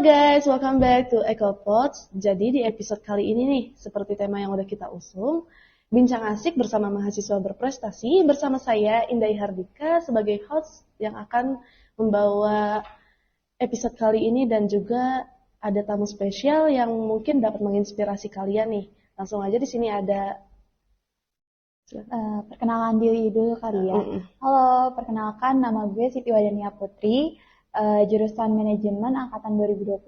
guys, welcome back to EcoPods. Jadi di episode kali ini nih, seperti tema yang udah kita usung, bincang asik bersama mahasiswa berprestasi, bersama saya Indai Hardika sebagai host yang akan membawa episode kali ini, dan juga ada tamu spesial yang mungkin dapat menginspirasi kalian nih. Langsung aja di sini ada perkenalan diri dulu kali ya. Halo, perkenalkan nama gue Siti Wadania Putri, jurusan manajemen angkatan 2021.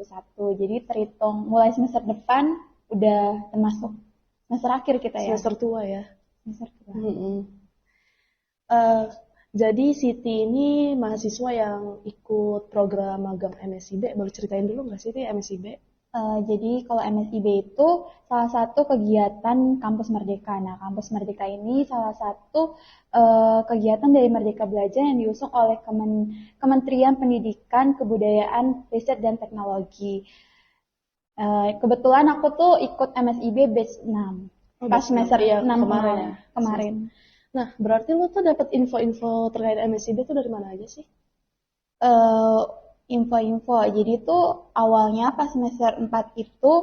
Jadi terhitung mulai semester depan udah termasuk semester akhir kita ya. semester tua ya. Semester tua. Jadi Siti ini mahasiswa yang ikut program magang MSIB. Boleh ceritain dulu nggak Siti MSIB? Jadi kalau MSIB itu salah satu kegiatan Kampus Merdeka. Nah, Kampus Merdeka ini salah satu kegiatan dari Merdeka Belajar yang diusung oleh Kementerian Pendidikan, Kebudayaan, Riset, dan Teknologi. Kebetulan aku tuh ikut MSIB batch 6. Pas semester 6 kemarin. Nah, berarti lu tuh dapat info-info terkait MSIB tuh dari mana aja sih? Info-info. Jadi tuh awalnya pas semester 4 itu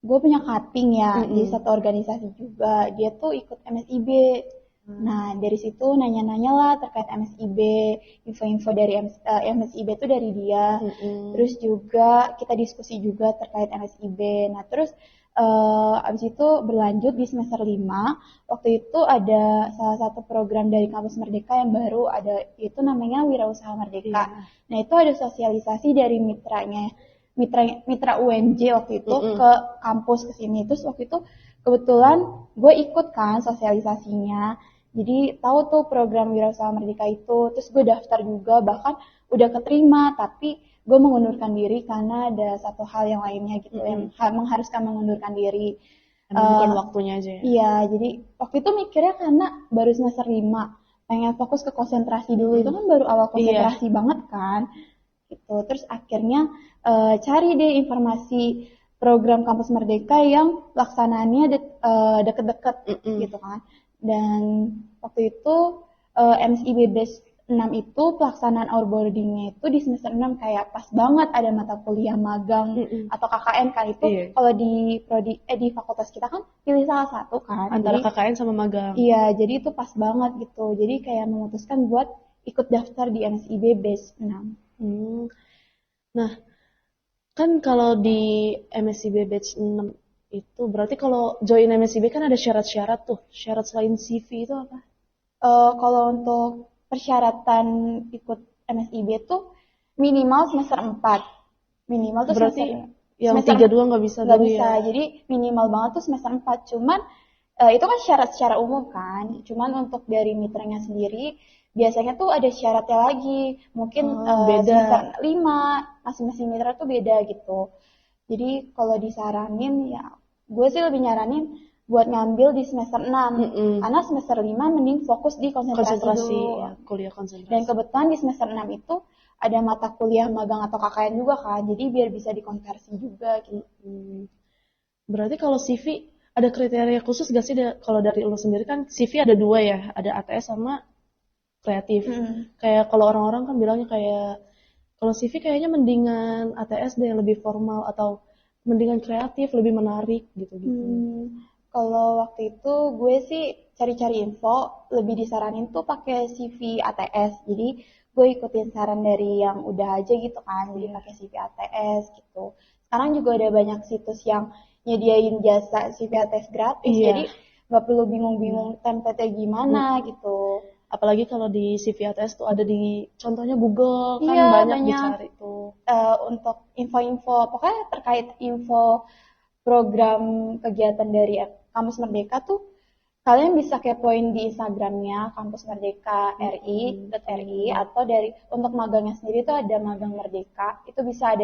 gue punya cutting ya di satu organisasi juga. Dia tuh ikut MSIB. Nah, dari situ nanya-nanya lah terkait MSIB, info-info dari MSIB tuh dari dia. Terus juga kita diskusi juga terkait MSIB. Nah, terus abis itu berlanjut di semester 5, waktu itu ada salah satu program dari Kampus Merdeka yang baru ada, itu namanya Wirausaha Merdeka. Nah, itu ada sosialisasi dari mitra UNJ waktu itu ke kampus ke sini. Terus waktu itu kebetulan gue ikut kan sosialisasinya. Jadi tahu tuh program Wirausaha Merdeka itu, terus gue daftar juga, bahkan udah keterima, tapi gue mengundurkan diri karena ada satu hal yang lainnya gitu yang mengharuskan mengundurkan diri. Bukan waktunya aja ya? Iya, jadi waktu itu mikirnya karena baru semester 5, pengen fokus ke konsentrasi dulu, itu kan baru awal konsentrasi banget kan. Gitu. Terus akhirnya cari deh informasi program Kampus Merdeka yang laksanaannya deket-deket gitu kan. Dan waktu itu MSIB batch 6 itu pelaksanaan outboarding-nya itu di semester 6 kayak pas banget ada mata kuliah magang atau KKN kan itu. Kalau di fakultas kita kan pilih salah satu kan. Antara jadi, KKN sama magang. Iya, jadi itu pas banget gitu. Jadi kayak memutuskan buat ikut daftar di MSIB batch 6. Nah, kan kalau di MSIB batch 6 itu berarti kalau join MSIB kan ada syarat-syarat tuh. Syarat selain CV itu apa? Kalau untuk persyaratan ikut MSIB tuh minimal semester 4. Minimal tuh berarti semester, yang 3-2 nggak bisa dulu ya? Jadi minimal banget tuh semester 4. Cuman itu kan syarat secara umum kan. Cuman untuk dari mitranya sendiri biasanya tuh ada syaratnya lagi. Mungkin beda. semester 5 masing-masing mitra tuh beda gitu. Jadi kalau disaranin ya gue sih lebih nyaranin buat ngambil di semester 6. Karena semester 5 mending fokus di konsentrasi dulu. Ya, kuliah konsentrasi. Dan kebetulan di semester 6 itu ada mata kuliah magang atau KKN juga kan. Jadi biar bisa dikonversi juga gitu. Berarti kalau CV ada kriteria khusus gak sih? Kalau dari lo sendiri kan CV ada 2 ya. Ada ATS sama kreatif. Kayak kalau orang-orang kan bilangnya kayak kalau CV kayaknya mendingan ATS deh, lebih formal, atau mendingan kreatif, lebih menarik gitu-gitu. Kalau waktu itu gue sih cari-cari info, lebih disaranin tuh pakai CV ATS. Jadi gue ikutin saran dari yang udah aja gitu kan, jadi pakai CV ATS gitu. Sekarang juga ada banyak situs yang nyediain jasa CV ATS gratis, jadi nggak perlu bingung-bingung template-nya gimana gitu. Apalagi kalau di CV ATS tuh ada di contohnya Google kan banyak dicari tuh. Untuk info-info, pokoknya terkait info program kegiatan dari Kampus Merdeka tuh kalian bisa kepoin di Instagramnya Kampus Merdeka RI.RI atau dari untuk magangnya sendiri tuh ada Magang Merdeka, itu bisa ada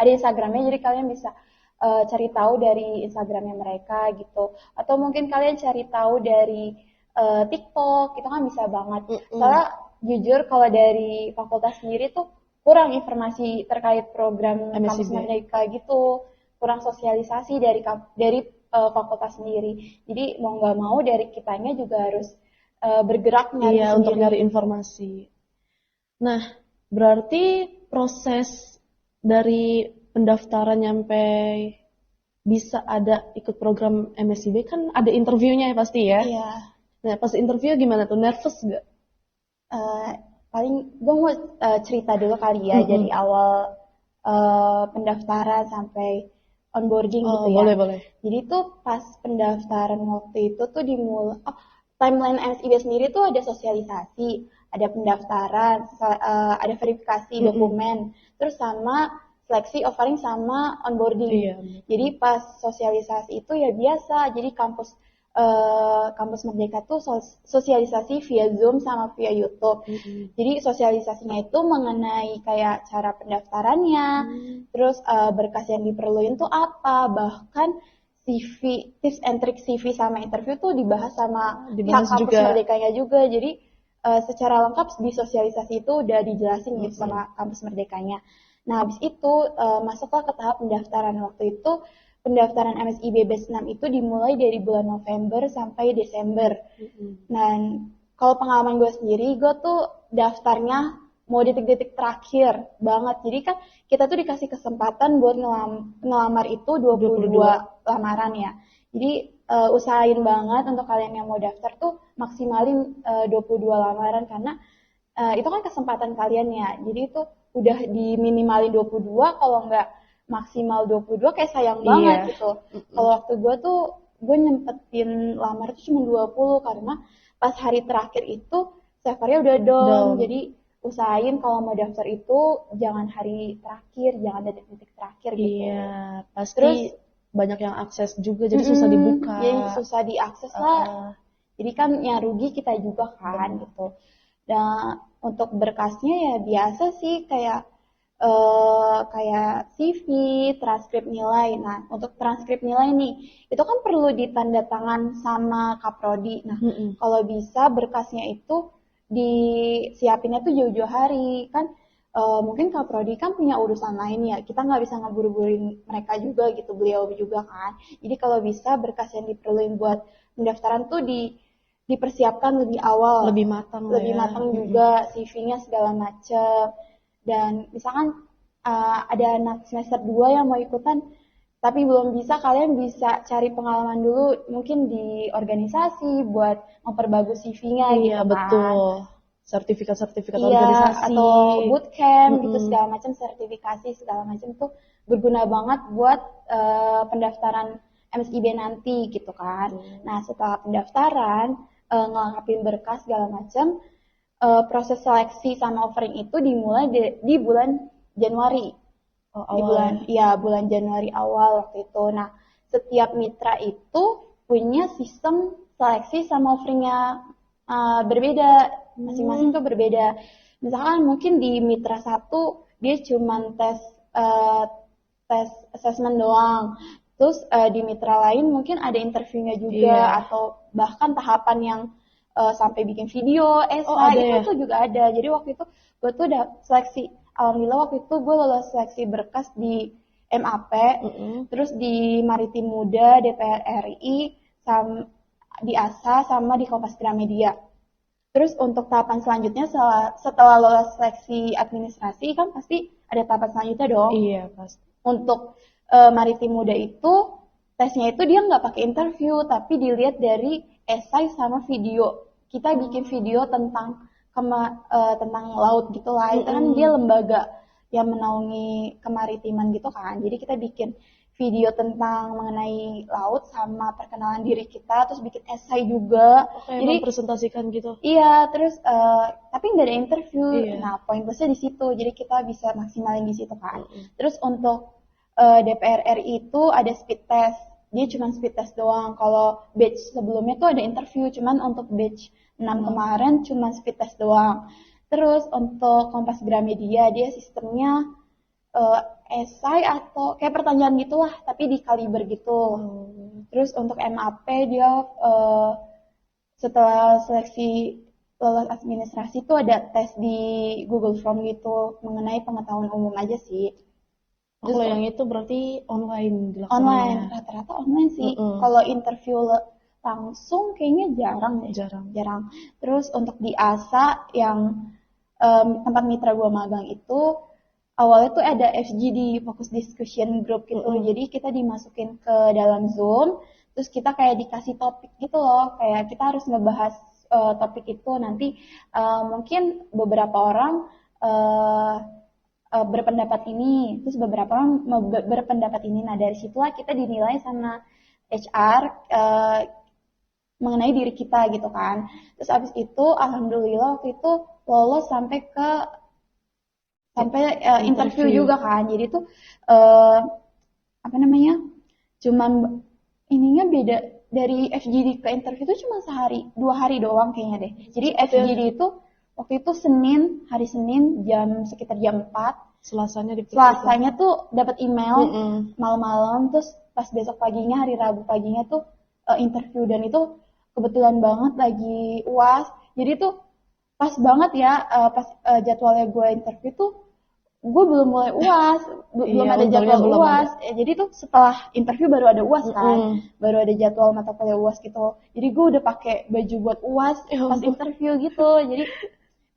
Instagramnya, jadi kalian bisa cari tahu dari Instagramnya mereka gitu, atau mungkin kalian cari tahu dari TikTok, itu kan bisa banget. Soalnya jujur kalau dari fakultas sendiri tuh kurang informasi terkait program Kampus Merdeka gitu, kurang sosialisasi dari fakultas sendiri. Jadi mau nggak mau dari kitanya juga harus bergerak nyari sendiri. Untuk nyari informasi. Nah, berarti proses dari pendaftaran nyampe bisa ada ikut program MSIB kan ada interviewnya ya pasti ya. Iya. Nah pas interview gimana tuh, nervous gak? Paling gue mau cerita dulu kali ya dari awal pendaftaran sampai onboarding gitu ya. Boleh. Jadi tuh pas pendaftaran waktu itu tuh dimulai timeline MSIB sendiri tuh ada sosialisasi, ada pendaftaran, ada verifikasi dokumen, terus sama seleksi, offering sama onboarding. Iya. Jadi pas sosialisasi itu ya biasa, jadi kampus Merdeka tuh sosialisasi via Zoom sama via YouTube. Jadi sosialisasinya itu mengenai kayak cara pendaftarannya, terus berkas yang diperluin tuh apa, bahkan CV, tips and trick CV sama interview tuh dibahas sama pihak kampus Merdekanya juga. Jadi secara lengkap di sosialisasi itu udah dijelasin gitu sama kampus Merdekanya. Nah habis itu masuklah ke tahap pendaftaran. Waktu itu pendaftaran MSIB Batch 6 itu dimulai dari bulan November sampai Desember. Dan kalau pengalaman gue sendiri, gue tuh daftarnya mau detik-detik terakhir banget. Jadi kan kita tuh dikasih kesempatan buat ngelamar itu 22 lamaran ya. Jadi usahain banget untuk kalian yang mau daftar tuh maksimalin 22 lamaran karena itu kan kesempatan kalian ya. Jadi itu udah diminimalin 22, kalau nggak maksimal 22 kayak sayang banget gitu. Kalau waktu gue nyempetin lamar itu cuma 20 karena pas hari terakhir itu servernya udah down. Jadi usahain kalau mau daftar itu jangan hari terakhir, jangan detik-detik terakhir gitu. Iya, pasti terus banyak yang akses juga jadi susah dibuka. Jadi susah diakses lah. Jadi kan yang rugi kita juga kan gitu. Dan untuk berkasnya ya biasa sih kayak CV, transkrip nilai. Nah, untuk transkrip nilai nih, itu kan perlu ditanda tangan sama Kaprodi. Nah, kalau bisa berkasnya itu disiapinnya tuh jauh-jauh hari. Kan mungkin Kaprodi kan punya urusan lain ya. Kita nggak bisa ngeburu-buruin mereka juga gitu, beliau juga kan. Jadi kalau bisa berkas yang diperluin buat pendaftaran tuh dipersiapkan lebih awal. Lebih matang juga, CV-nya segala macam. Dan misalkan ada anak semester 2 yang mau ikutan tapi belum bisa, kalian bisa cari pengalaman dulu mungkin di organisasi buat memperbagus CV-nya gitu kan. Betul. Sertifikat organisasi atau bootcamp gitu segala macam, sertifikasi segala macam tuh berguna banget buat pendaftaran MSIB nanti gitu kan. Nah, setelah pendaftaran ngelengkapin berkas segala macam, proses seleksi sama offering itu dimulai di bulan Januari. Bulan Januari awal waktu itu. Nah, setiap mitra itu punya sistem seleksi sama offeringnya berbeda. Masing-masing tuh berbeda. Misalkan mungkin di mitra 1 dia cuma tes assessment doang. Terus di mitra lain mungkin ada interviewnya juga atau bahkan tahapan yang sampai bikin video, esai itu juga ada. Jadi waktu itu gue tuh udah seleksi. Alhamdulillah waktu itu gue lolos seleksi berkas di MAP, terus di Maritim Muda, DPR RI, di ASA, sama di Kompas Gramedia. Terus untuk tahapan selanjutnya setelah lolos seleksi administrasi kan pasti ada tahapan selanjutnya dong. Iya pasti. Untuk Maritim Muda itu tesnya itu dia nggak pakai interview tapi dilihat dari esai sama video. Kita bikin video tentang laut gitu lah. Itu kan dia lembaga yang menaungi kemaritiman gitu kan. Jadi kita bikin video tentang mengenai laut sama perkenalan diri kita, terus bikin esai juga. Jadi presentasikan gitu. Iya, terus tapi nggak ada interview. Nah, poin plusnya di situ. Jadi kita bisa maksimalin di situ kan. Terus untuk DPR RI itu ada speed test. Dia cuma speed test doang. Kalau batch sebelumnya tuh ada interview, cuman untuk batch 6 kemarin cuma speed test doang. Terus untuk Kompas Gramedia dia sistemnya esai atau kayak pertanyaan gitulah, tapi di kaliber gitu. Terus untuk MAP dia setelah seleksi lolos administrasi tuh ada tes di Google Form gitu mengenai pengetahuan umum aja sih. Kalau yang itu berarti online dilakukan? Online, rata-rata online sih. Kalau interview langsung kayaknya jarang. Terus untuk di ASA yang tempat mitra gua magang itu awalnya tuh ada FGD, Focus Discussion Group gitu. Jadi kita dimasukin ke dalam Zoom, terus kita kayak dikasih topik gitu loh, kayak kita harus ngebahas topik itu. Nanti mungkin beberapa orang berpendapat ini, terus beberapa orang berpendapat ini. Nah dari situlah kita dinilai sama HR mengenai diri kita gitu kan. Terus abis itu alhamdulillah waktu itu lolos sampai interview juga kan. Jadi tuh apa namanya, cuman ininya beda dari FGD ke interview itu cuma 2 hari doang kayaknya deh. Jadi FGD itu waktu itu hari Senin sekitar jam 4. Selasanya tuh dapat email malam-malam, terus pas besok paginya hari Rabu paginya tuh interview, dan itu kebetulan banget lagi UAS. Jadi tuh pas banget ya pas jadwalnya gue interview tuh gue belum mulai UAS, belum ada jadwal UAS. Jadi tuh setelah interview baru ada UAS kan, baru ada jadwal mata kuliah UAS gitu. Jadi gue udah pakai baju buat UAS pas interview gitu. Jadi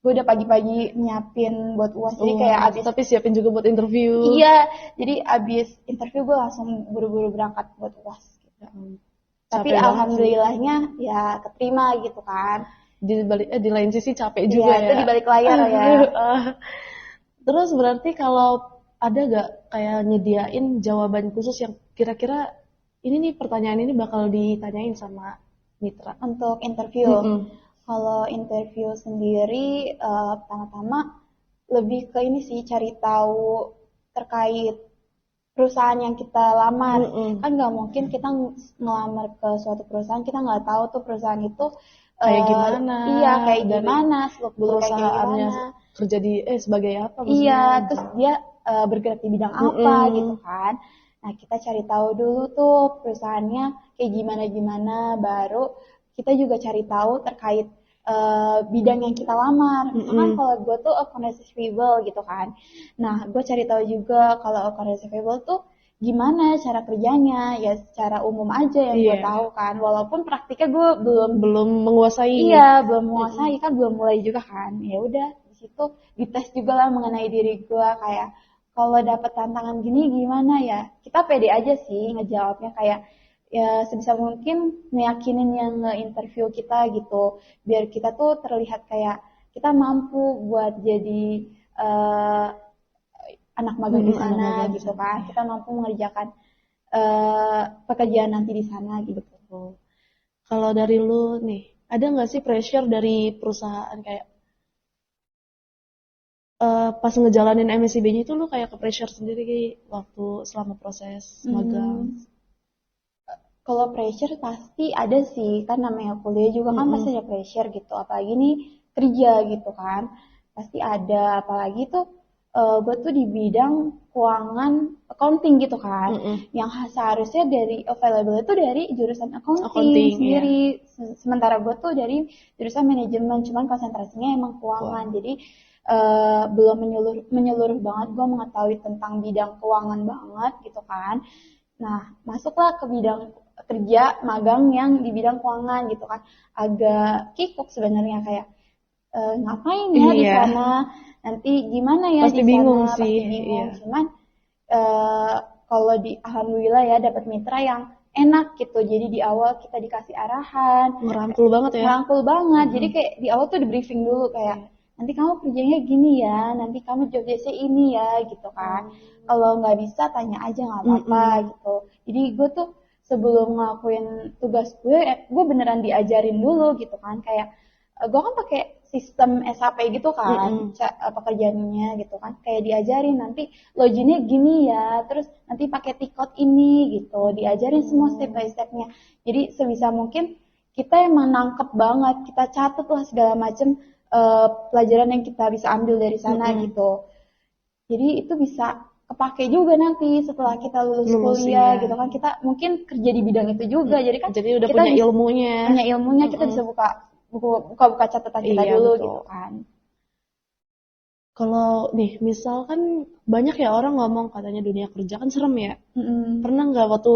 gue udah pagi-pagi nyiapin buat UAS. Jadi kayak tapi siapin juga buat interview. Iya, jadi abis interview gue langsung buru-buru berangkat buat UAS gitu. Tapi alhamdulillahnya ya keterima gitu kan. Di lain sisi capek juga ya. Itu di balik layar ya. Terus berarti kalau ada gak kayak nyediain jawaban khusus yang kira-kira ini nih pertanyaan ini bakal ditanyain sama mitra untuk interview? Kalau interview sendiri pertama-tama lebih ke ini sih, cari tahu terkait perusahaan yang kita lamar. Kan nggak mungkin kita ngelamar ke suatu perusahaan kita nggak tahu tuh perusahaan itu kayak gimana. Iya, kayak gimana, seluk-beluk perusahaannya kerja di sebagai apa maksudnya. Iya, terus dia bergerak di bidang apa gitu kan. Nah, kita cari tahu dulu tuh perusahaannya kayak gimana, baru kita juga cari tahu terkait bidang yang kita lamar. Misalkan kalau gue tuh account receivable gitu kan. Nah, gue cari tahu juga kalau account receivable tuh gimana cara kerjanya, ya secara umum aja yang gue tahu kan. Walaupun praktiknya gue belum menguasai. Iya, belum menguasai kan, belum mulai juga kan. Ya udah, di situ dites juga lah mengenai diri gue, kayak kalau dapat tantangan gini gimana ya. Kita pede aja sih ngejawabnya, kayak ya sebisa mungkin meyakinin yang nge-interview kita gitu, biar kita tuh terlihat kayak kita mampu buat jadi anak magang di sana gitu kan. Kita mampu mengerjakan pekerjaan nanti di sana gitu. Kalau dari lu nih, ada nggak sih pressure dari perusahaan kayak pas ngejalanin MSIB-nya itu lu kayak ke pressure sendiri waktu selama proses magang? Kalau pressure pasti ada sih, kan namanya kuliah juga kan pasti ada pressure gitu, apalagi nih kerja gitu kan, pasti ada. Apalagi tuh gue tuh di bidang keuangan accounting gitu kan, yang seharusnya dari available itu dari jurusan accounting sendiri, sementara gue tuh dari jurusan manajemen, cuman konsentrasinya emang keuangan. Jadi belum menyeluruh banget gue mengetahui tentang bidang keuangan banget gitu kan. Nah, masuklah ke bidang kerja magang yang di bidang keuangan gitu kan, agak kikuk sebenarnya, kayak ngapain ya di sana, nanti gimana ya pasti di sana, bingung pasti sih. bingung. Cuman kalau alhamdulillah ya dapat mitra yang enak gitu, jadi di awal kita dikasih arahan, merangkul banget ya. Jadi kayak di awal tuh di briefing dulu, kayak nanti kamu kerjanya gini ya, nanti kamu job desk-nya ini ya gitu kan. Kalau nggak bisa tanya aja, nggak apa-apa gitu. Jadi gue tuh sebelum ngelakuin tugas gue beneran diajarin dulu gitu kan. Kayak gue kan pakai sistem SAP gitu kan, pekerjaannya gitu kan. Kayak diajarin nanti loginnya gini ya, terus nanti pakai tikot ini gitu. Diajarin semua step by stepnya. Jadi sebisa mungkin kita emang nangkep banget, kita catat lah segala macem pelajaran yang kita bisa ambil dari sana gitu. Jadi itu bisa kepake juga nanti setelah kita lulus kuliah gitu kan. Kita mungkin kerja di bidang itu juga. Jadi kan jadi udah kita punya ilmunya. Kita bisa buka catatan kita dulu betul. Gitu kan. Kalau nih misalkan banyak ya orang ngomong katanya dunia kerja kan serem ya. Pernah nggak waktu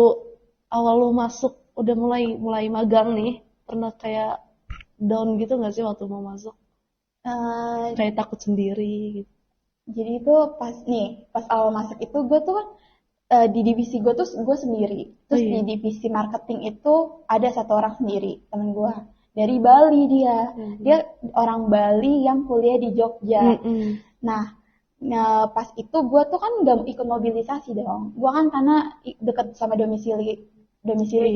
awal lu masuk udah mulai magang nih, pernah kayak down gitu nggak sih waktu mau masuk? Kayak takut sendiri gitu. Jadi itu pas awal masuk itu gue tuh kan di divisi gue tuh gue sendiri. Terus di divisi marketing itu ada satu orang sendiri, temen gue. Dari Bali dia. Dia orang Bali yang kuliah di Jogja. Nah, pas itu gue tuh kan gak ikut mobilisasi dong. Gue kan karena deket sama domisili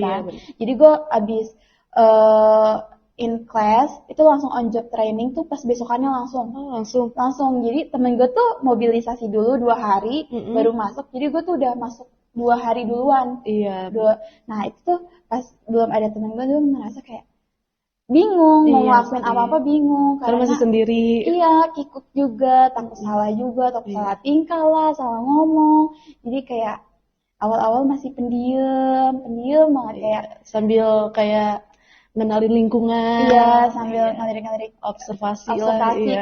kan. Jadi gue abis in class itu langsung on job training tuh pas besokannya langsung. Jadi temen gue tuh mobilisasi dulu 2 hari baru masuk. Jadi gue tuh udah masuk 2 hari duluan. Nah itu tuh pas belum ada temen gue tuh merasa kayak bingung mau ngelakuin apa-apa, bingung karena masih sendiri. Iya, kikuk juga, takut salah juga, takut salah tingkah lah, salah ngomong. Jadi kayak awal-awal masih pendiam banget kayak sambil kayak ngenalin lingkungan. Iya, sambil ngalir observasi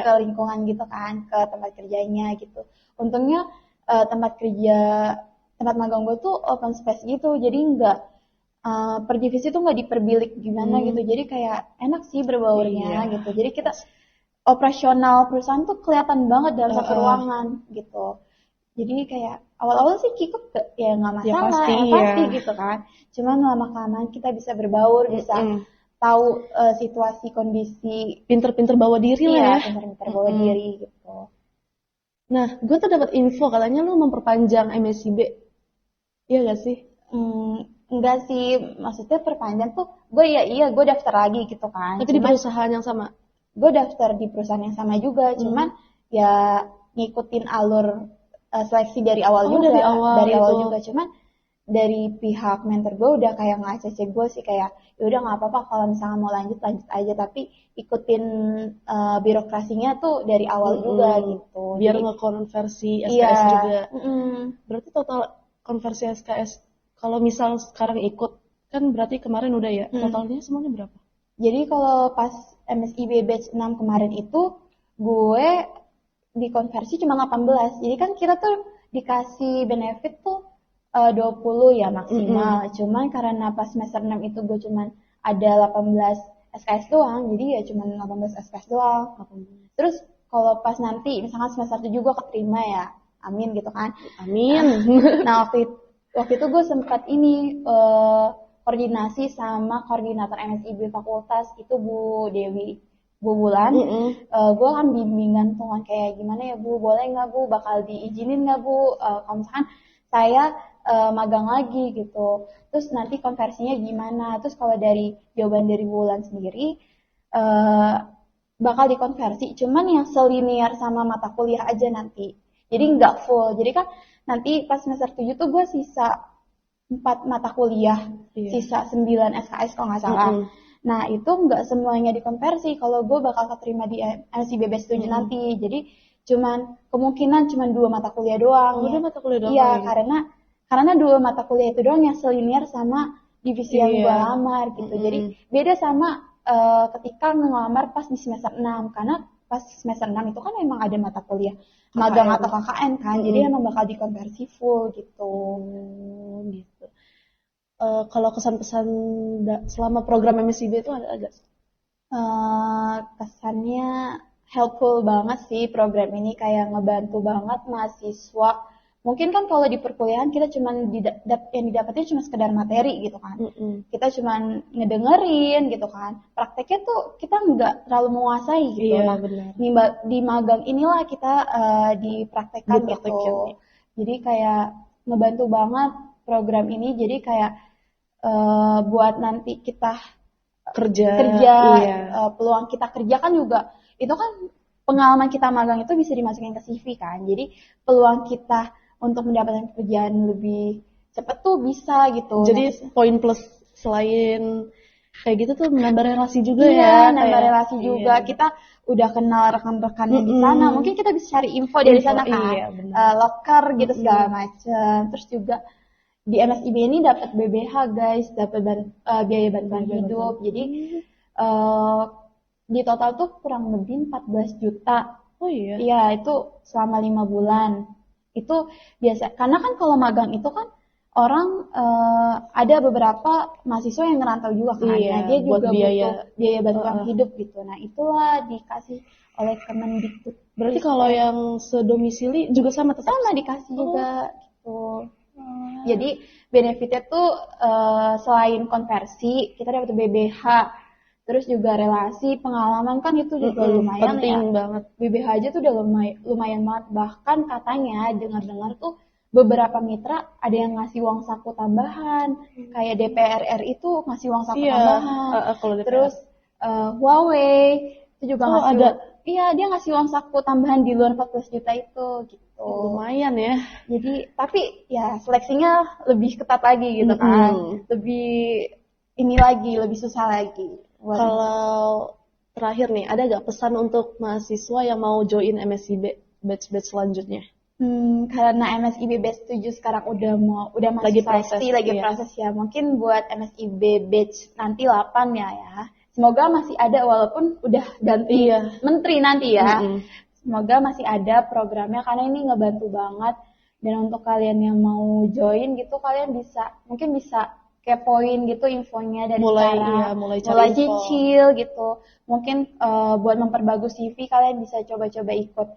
ke lingkungan gitu kan, ke tempat kerjanya gitu. Untungnya tempat magang gue tuh open space gitu, jadi enggak per divisi tuh nggak diperbilik gimana gitu, jadi kayak enak sih berbaurnya gitu. Jadi kita operasional perusahaan tuh kelihatan banget dalam satu ruangan gitu. Jadi kayak awal-awal sih kikuk ya nggak masalah, pasti gitu kan. Cuman lama-kelamaan kita bisa berbaur, bisa tahu situasi kondisi, pinter-pinter bawa diri lah ya. Pinter-pinter bawa diri gitu. Nah, gue tuh dapat info katanya lu memperpanjang MSIB, iya gak sih? Enggak sih, maksudnya perpanjang tuh gue gue daftar lagi gitu kan. Tapi di perusahaan yang sama? Gue daftar di perusahaan yang sama juga, cuman ya ngikutin alur seleksi dari awal juga. Dari awal juga, cuman dari pihak mentor gue udah kayak nge-ACC gue sih kayak ya udah nggak apa-apa kalau misalnya mau lanjut aja, tapi ikutin birokrasinya tuh dari awal juga gitu. Biar ngekonversi SKS juga. Berarti total konversi SKS kalau misal sekarang ikut, kan berarti kemarin udah ya, totalnya semuanya berapa? Jadi kalau pas MSIB batch 6 kemarin itu, gue dikonversi cuma 18. Jadi kan kita tuh dikasih benefit tuh 20 ya maksimal. Cuman karena pas semester 6 itu gue cuman ada 18 SKS doang, jadi ya cuma 18 SKS doang. Terus kalau pas nanti, misalkan semester 7 gue keterima ya, amin gitu kan. Amin. Nah waktu itu gue sempat koordinasi sama koordinator MSIB fakultas itu Bu Dewi Bulan. Gue kan bimbingan tuh kan kayak gimana ya Bu, boleh nggak Bu, bakal diizinin nggak Bu kalau misalkan saya magang lagi gitu, terus nanti konversinya gimana. Terus kalau dari jawaban dari Bulan sendiri bakal dikonversi, cuman yang selinier sama mata kuliah aja nanti, jadi nggak full. Jadi kan nanti pas semester 7 tuh gue sisa 4 mata kuliah, sisa 9 SKS kalau nggak salah. Nah itu nggak semuanya dikonversi kalau gue bakal keterima di MSIB batch 7 nanti. Jadi kemungkinan cuma 2 mata kuliah doang. 2 mata kuliah doang. Iya, karena 2 mata kuliah itu doang yang selinier sama divisi yang gue lamar gitu. Jadi beda sama ketika ngelamar pas di semester 6, karena pas semester 6 itu kan emang ada mata kuliah magang atau KKN kan, jadi emang bakal dikonversi full gitu. Kalau kesan-pesan selama program MSIB itu ada gak? Kesannya helpful banget sih program ini, kayak ngebantu banget mahasiswa. Mungkin kan kalau di perkuliahan kita cuman yang didapatnya cuma sekedar materi gitu kan. Kita cuman ngedengerin gitu kan. Prakteknya tuh kita nggak terlalu menguasai gitu. Iya, benar. Di magang inilah kita dipraktekkan gitu. Jadi kayak ngebantu banget program ini. Jadi kayak buat nanti kita kerja peluang kita kerja kan juga itu kan pengalaman kita magang itu bisa dimasukin ke CV kan. Jadi peluang kita untuk mendapatkan pekerjaan lebih cepat tuh bisa gitu. Jadi poin plus selain kayak gitu tuh menambah relasi juga ya. Nambah relasi juga. Kita udah kenal rekan-rekan yang di sana. Mungkin kita bisa cari info dari sana kan. Loker gitu segala macam. Terus juga di MSIB ini dapat BBH guys, dapat biaya bantuan hidup. Jadi di total tuh kurang lebih 14 juta. Oh iya. Iya, itu selama 5 bulan. Itu biasa, karena kan kalau magang itu kan orang ada beberapa mahasiswa yang ngerantau juga kan. Iya, Nah, dia buat juga biaya. butuh biaya bantuan hidup gitu. Nah, itulah dikasih oleh Kemendikbud. Berarti kalau yang sedomisili juga sama tetap? Sama dikasih juga gitu. Jadi benefitnya tuh selain konversi, kita dapat BBH, terus juga relasi, pengalaman kan itu juga lumayan penting ya. banget. BBH aja tuh udah lumayan banget. Bahkan katanya dengar-dengar tuh beberapa mitra ada yang ngasih uang saku tambahan, kayak DPR RI itu ngasih uang saku tambahan. Kalau DPR. Terus Huawei itu juga ngasih ada. Iya, dia ngasih uang saku tambahan di luar 14 juta itu gitu. Lumayan ya. Jadi, tapi ya seleksinya lebih ketat lagi gitu kan. Lebih ini lagi, lebih susah lagi. Kalau terakhir nih, ada gak pesan untuk mahasiswa yang mau join MSIB batch-batch selanjutnya? Karena MSIB batch 7 sekarang udah masuk Lagi seleksi, proses, lagi iya. proses ya. Mungkin buat MSIB batch nanti 8 ya. Semoga masih ada walaupun udah ganti menteri nanti ya. Semoga masih ada programnya karena ini ngebantu banget. Dan untuk kalian yang mau join gitu, kalian mungkin bisa kepoin gitu infonya dari sekarang. mulai Mulai info. cicil gitu. Mungkin buat memperbagus CV kalian bisa coba-coba ikut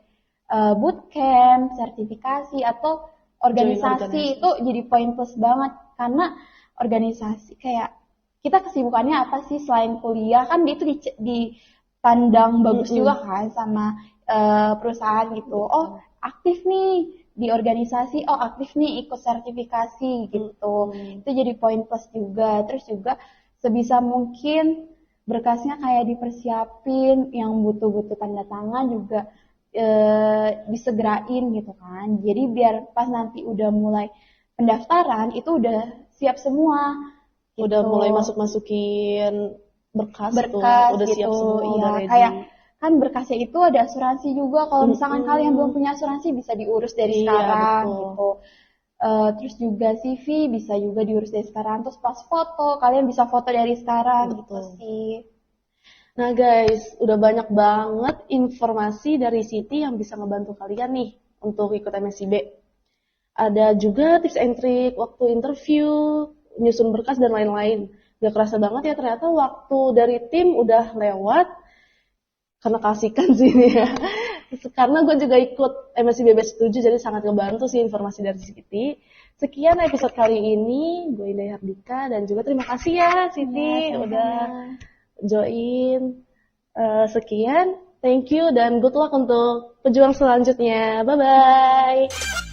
bootcamp, sertifikasi atau organisasi. Itu jadi poin plus banget karena organisasi kayak kita kesibukannya apa sih selain kuliah, kan itu dipandang bagus juga kan sama perusahaan gitu. Oh, aktif nih di organisasi, oh aktif nih ikut sertifikasi gitu. Itu jadi poin plus juga. Terus juga sebisa mungkin berkasnya kayak dipersiapin, yang butuh-butuh tanda tangan juga disegerain gitu kan. Jadi biar pas nanti udah mulai pendaftaran itu udah siap semua. Gitu. Udah mulai masukin berkas tuh, udah gitu, siap semua, udah ready. Kayak kan berkasnya itu ada asuransi juga. Kalau misalkan kalian belum punya asuransi bisa diurus dari sekarang gitu. Terus juga CV bisa juga diurus dari sekarang. Terus pas foto kalian bisa foto dari sekarang gitu sih. Nah guys, udah banyak banget informasi dari Siti yang bisa ngebantu kalian nih untuk ikut MSIB. Ada juga tips and trick waktu interview, nyusun berkas dan lain-lain. Gak kerasa banget ya ternyata waktu dari tim udah lewat. Karena kasihkan sih ini ya. Karena gue juga ikut MSIB batch 7 jadi sangat ngebantu sih informasi dari Siti. Sekian episode kali ini, gue Indah Hardika dan juga terima kasih ya Siti udah join. Sekian, thank you dan good luck untuk pejuang selanjutnya. Bye-bye.